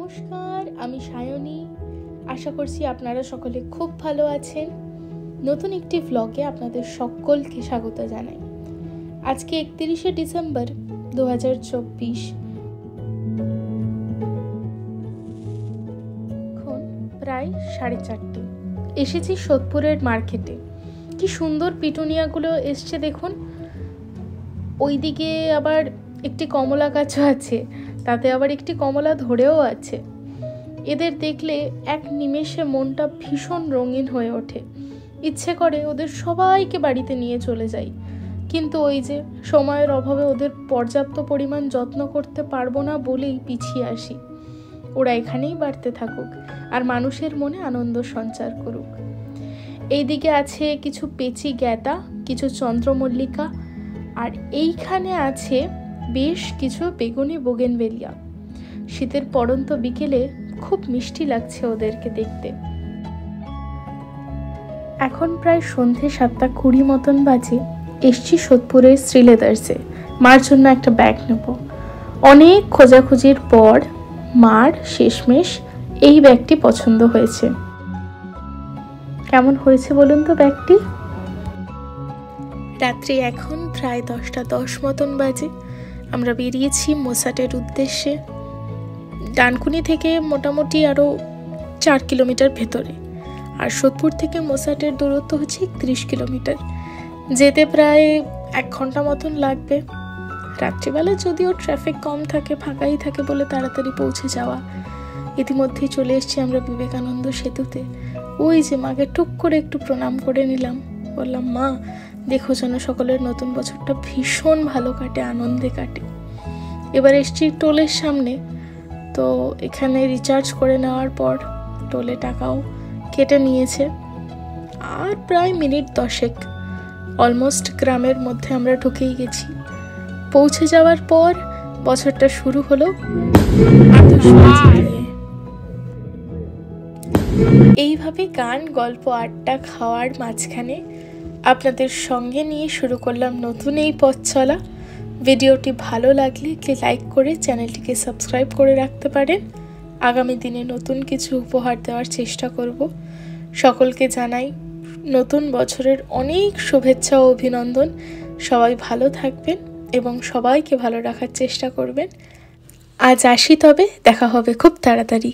নমস্কার, আমি সায়নী। আশা করছি আপনারা সকলে খুব ভালো আছেন। নতুন একটি ভ্লগে আপনাদের সকলকে স্বাগত জানাই। আজকে 31শে ডিসেম্বর 2024। এখন প্রায় 4:30। এসেছি সোদপুরের মার্কেটে। কি সুন্দর পিটুনিয়াগুলো এসছে দেখুন। ওইদিকে আবার একটি কমলা গাছও আছে, তাতে আবার একটি কমলা ধরেও আছে। এদের দেখলে এক নিমেষে মনটা ভীষণ রঙিন হয়ে ওঠে। ইচ্ছে করে ওদের সবাইকে বাড়িতে নিয়ে চলে যাই, কিন্তু ওই যে সময়ের অভাবে ওদের পর্যাপ্ত পরিমাণ যত্ন করতে পারবো না বলেই পিছিয়ে আসি। ওরা এখানেই বাড়তে থাকুক আর মানুষের মনে আনন্দ সঞ্চার করুক। এইদিকে আছে কিছু পেঁচি গ্যাদা, কিছু চন্দ্রমল্লিকা, আর এইখানে আছে বেশ কিছু বেগুনি বোগেনভেলিয়া। শীতের পড়ন্ত বিকেলে খুব মিষ্টি লাগছে ওদেরকে দেখতে। এখন প্রায় সন্ধে 7:20 মতন বাজে। এসছি সোদপুরের শ্রীলেদার্সে। মার জন্য একটা ব্যাগ নেব। অনেক খোঁজাখুঁজির পর মার শেষমেশ এই ব্যাগটি পছন্দ হয়েছে। কেমন হয়েছে বলুন তো ব্যাগটি? রাত্রি এখন প্রায় 10:10 মতন বাজে। আমরা বেরিয়েছি মোসাটের উদ্দেশ্যে। ডানকুনি থেকে মোটামুটি আরও 4 কিলোমিটার ভেতরে, আর সোদপুর থেকে মোসাটের দূরত্ব হচ্ছে 31 কিলোমিটার। যেতে প্রায় 1 ঘন্টা মতন লাগবে। রাত্রিবেলা যদিও ট্রাফিক কম থাকে, ফাঁকাই থাকে বলে তাড়াতাড়ি পৌঁছে যাওয়া। ইতিমধ্যেই চলে এসেছি আমরা বিবেকানন্দ সেতুতে। ওই যে মাকে টুক করে একটু প্রণাম করে নিলাম। বললাম, মা দেখো যেন সকলের নতুন বছরটা ভীষণ ভালো কাটে, আনন্দে কাটে। এবার এসছি টোলের সামনে। তো এখানে রিচার্জ করে নেওয়ার পর টোলে টাকাও কেটে নিয়েছে। আর প্রায় মিনিট 10 অলমোস্ট গ্রামের মধ্যে আমরা ঢুকেই গেছি। পৌঁছে যাওয়ার পর বছরটা শুরু হলো এইভাবে গান, গল্প, আড্ডা, খাওয়ার মাঝখানে আপনাদের সঙ্গে নিয়ে শুরু করলাম নতুন এই পথ চলা। ভিডিওটি ভালো লাগলে লাইক করে চ্যানেলটিকে সাবস্ক্রাইব করে রাখতে পারেন। আগামী দিনে নতুন কিছু উপহার দেওয়ার চেষ্টা করব। সকলকে জানাই নতুন বছরের অনেক শুভেচ্ছা ও অভিনন্দন। সবাই ভালো থাকবেন এবং সবাইকে ভালো রাখার চেষ্টা করবেন। আজ আসি, তবে দেখা হবে খুব তাড়াতাড়ি।